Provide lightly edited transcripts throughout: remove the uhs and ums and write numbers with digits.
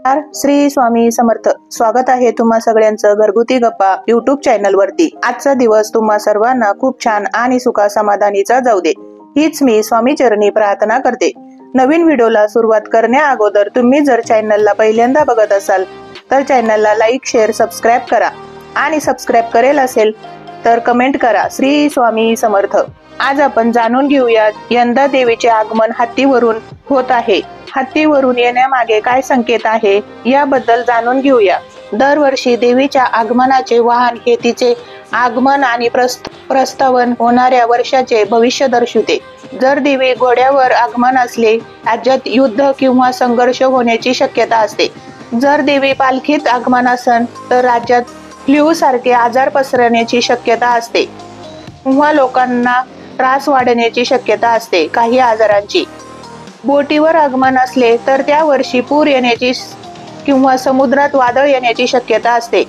श्री स्वामी समर्थ. स्वागत आहे तुम्हा सगळ्यांचं घरगुती गप्पा YouTube चॅनल वरती. आजचा दिवस तुम्हा सर्वांना खूप छान आणि सुखा समाधानीचा जाऊ दे, हीच मी स्वामी चरणी प्रार्थना करते. नवीन व्हिडिओला सुरुवात करण्या अगोदर तुम्ही जर चॅनलला पहिल्यांदा बघत असाल तर चॅनलला लाईक, शेअर, सबस्क्राईब करा आणि सबस्क्राईब करेल असेल तर कमेंट करा. श्री स्वामी समर्थ. आज आपण जाणून घेऊया यंदा देवीचे आगमन हत्तीवरून होत आहे. हत्तीवरून येण्यामागे काय संकेत आहे याबद्दल जाणून घेऊया. दरवर्षी देवीच्या आगमनाचे वाहन हे तिचे आगमन आणि प्रस्थावन होणाऱ्या वर्षाचे भविष्य दर्शवते. जर देवी घोड्यावर आगमन असले राज्यात युद्ध किंवा संघर्ष होण्याची शक्यता असते. जर देवी पालखीत आगमन असेल तर राज्यात फ्लू सारखे आजार पसरण्याची शक्यता असते किंवा लोकांना त्रास वाढण्याची शक्यता असते. काही आजारांची बोटीवर आगमन असले तर त्या वर्षी पूर येण्याची किंवा समुद्रात वादळ येण्याची शक्यता असते.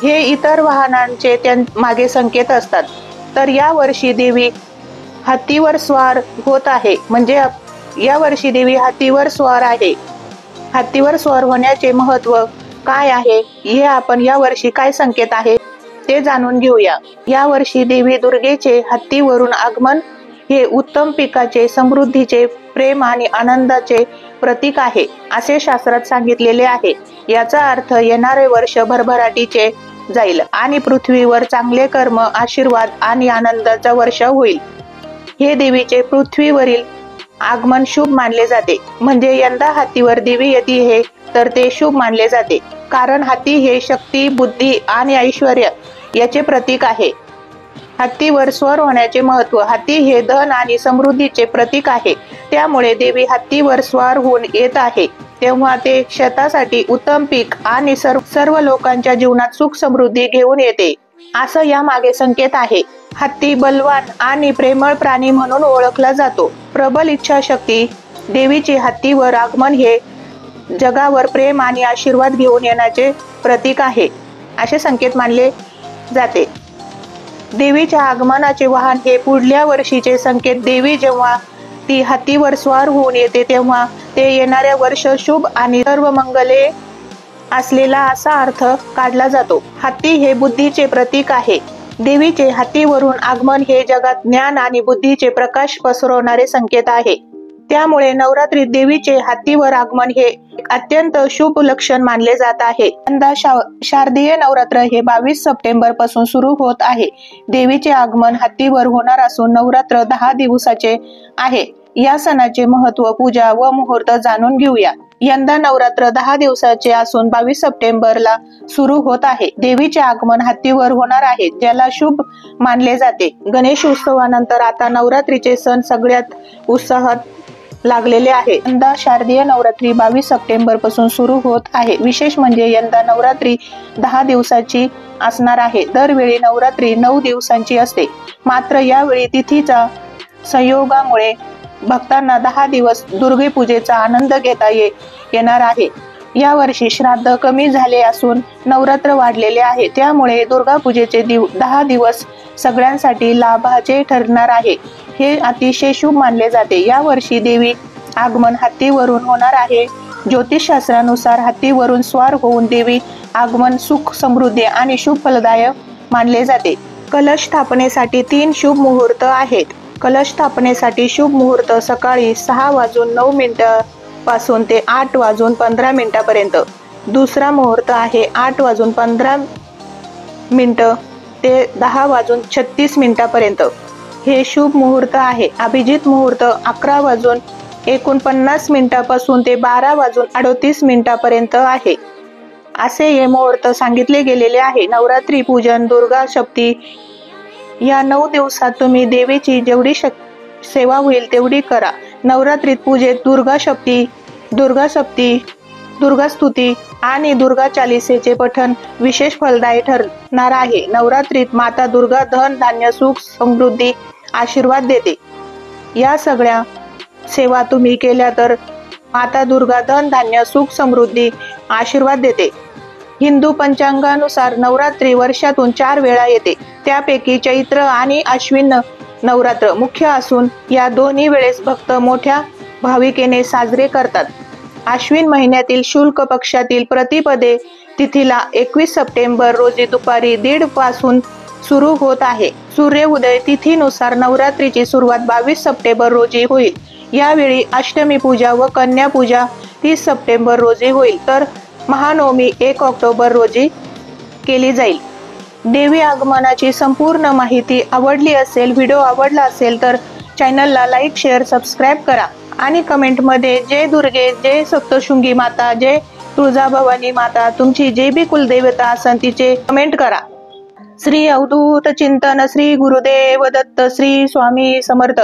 हे इतर वाहनांचे मागे संकेत असतात. तर या वर्षी देवी हत्तीवर स्वार होत आहे, म्हणजे या वर्षी देवी हत्तीवर स्वार आहे. हत्तीवर स्वार होण्याचे महत्व काय आहे हे आपण या वर्षी काय संकेत आहे ते जाणून घेऊया. या वर्षी देवी दुर्गेचे हत्तीवरून आगमन हे उत्तम पिकाचे, समृद्धीचे, प्रेम आणि आनंदाचे प्रतीक आहे असे शास्त्रात सांगितलेले आहे. याचा अर्थ येणारे वर्ष भरभराटीचे जाईल आणि पृथ्वीवर चांगले कर्म, आशीर्वाद आणि आनंदाचा वर्षा होईल. हे देवीचे पृथ्वीवरील आगमन शुभ मानले जाते. म्हणजे यंदा हत्तीवर देवी येते हे तर ते शुभ मानले जाते, कारण हत्ती हे शक्ती, बुद्धी आणि ऐश्वर्य याचे प्रतीक आहे. हत्तीवर स्वार होण्याचे महत्व. हत्ती हे धन आणि समृद्धीचे प्रतीक आहे. त्यामुळे देवी हत्तीवर स्वार होऊन येत आहे तेव्हा ते शेतासाठी उत्तम पीक आणि सर्व लोकांच्या जीवनात सुख समृद्धी घेऊन येते असं या मागे संकेत आहे. हत्ती बलवान आणि प्रेमळ प्राणी म्हणून ओळखला जातो. प्रबल इच्छाशक्ती. देवीचे हत्तीवर आगमन हे जगावर प्रेम आणि आशीर्वाद घेऊन येण्याचे प्रतीक आहे असे संकेत मानले जाते. देवीच्या आगमनाचे वाहन हे पुढल्या वर्षीचे संकेत. देवी जेव्हा ती हत्तीवर स्वार होऊन येते तेव्हा ते येणाऱ्या वर्ष शुभ आणि सर्व मंगले असलेला असा अर्थ काढला जातो. हत्ती हे बुद्धीचे प्रतीक आहे. देवीचे हत्तीवरून आगमन हे जगात ज्ञान आणि बुद्धीचे प्रकाश पसरवणारे संकेत आहे. त्यामुळे नवरात्रीत देवीचे हत्तीवर आगमन हे अत्यंत शुभ लक्षण मानले जात आहे. यंदा शारदीय नवरात्र हे 22 सप्टेंबर पासून सुरू होत आहे. देवीचे आगमन हत्तीवर होणार असून नवरात्र 10 दिवसाचे आहे. या सणाचे महत्व, पूजा व मुहूर्त जाणून घेऊया. यंदा नवरात्र 10 दिवसाचे असून 22 सप्टेंबरला सुरू होत आहे. देवीचे आगमन हत्तीवर होणार आहे, ज्याला शुभ मानले जाते. गणेश उत्सवानंतर आता नवरात्रीचे सण सगळ्यात उत्साहात लागलेले आहे. यंदा शारदीय नवरात्री 22 सप्टेंबर पासून सुरू होत आहे. विशेष म्हणजे यंदा नवरात्री 10 दिवसाची असणार आहे. दरवेळी नवरात्री 9 दिवसांची असते, मात्र यावेळी तिथीचा संयोगामुळे भक्तांना 10 दिवस दुर्गे पूजेचा आनंद घेता येणार आहे. या वर्षी श्राद्ध कमी झाले असून नवरात्र वाढलेले आहे. त्यामुळे दुर्गा पूजेचे 10 दिवस सगळ्यांसाठी लाभाचे ठरणार आहे. हे अतिशय शुभ मानले जाते. या वर्षी देवी आगमन हत्तीवरून होणार आहे. ज्योतिषशास्त्रानुसार हत्तीवरून स्वार होऊन देवी आगमन सुख, समृद्धी आणि शुभ फलदायक मानले जाते. कलश स्थापनेसाठी 3 शुभ मुहूर्त आहेत. कलश स्थापनेसाठी शुभ मुहूर्त सकाळी 6:09 पासून ते 8:15 पर्यंत. दुसरा मुहूर्त आहे 8:15 ते 10:36 पर्यंत. हे शुभ मुहूर्त आहे. अभिजित मुहूर्त 11:49 पासून ते 12:38 पर्यंत आहे. असे हे मुहूर्त सांगितले गेलेले आहे. नवरात्री पूजन, दुर्गा सप्ती या 9 दिवसात तुम्ही देवीची जेवढी सेवा होईल तेवढी करा. नवरात्रीत पूजेत दुर्गा सप्ती, दुर्गा स्तुती आणि दुर्गा चालीसेचे पठण विशेष फलदायी ठरणार आहे. नवरात्रीत माता दुर्गा धन, धान्य, सुख, समृद्धी, आशीर्वाद देते. या सगळ्या सेवा तुम्ही केल्या तर माता दुर्गा धन, धान्य, सुख, समृद्धी, आशीर्वाद देते. हिंदू पंचांगानुसार नवरात्री वर्षातून 4 वेळा येते. त्यापैकी चैत्र आणि अश्विन नवरात्र मुख्य असून या दोन्ही वेळेस भक्त मोठ्या भाविकेने साजरे करतात. अश्विन महिन्यातील शुक्ल पक्षातील प्रतिपदे तिथीला 21 सप्टेंबर रोजी दुपारी 1:30 पासून सुरू होत आहे. सूर्य उदय तिथीनुसार नवरात्रीची सुरुवात 22 सप्टेंबर रोजी होईल. यावेळी अष्टमी पूजा व कन्या पूजा 30 सप्टेंबर रोजी होईल, तर महानवमी 1 ऑक्टोबर रोजी केली जाईल. देवी आगमनाची संपूर्ण माहिती आवडली असेल, व्हिडिओ आवडला असेल तर चॅनलला लाईक, शेअर, सबस्क्राईब करा आणि कमेंटमध्ये जय दुर्गे, जय सप्तशृंगी माता, जय तुळजाभवानी माता, तुमची जे बी कुलदेवता असेल तिचे कमेंट करा. श्री अवधूत चिंतन, श्री गुरुदेव दत्त, श्री स्वामी समर्थ.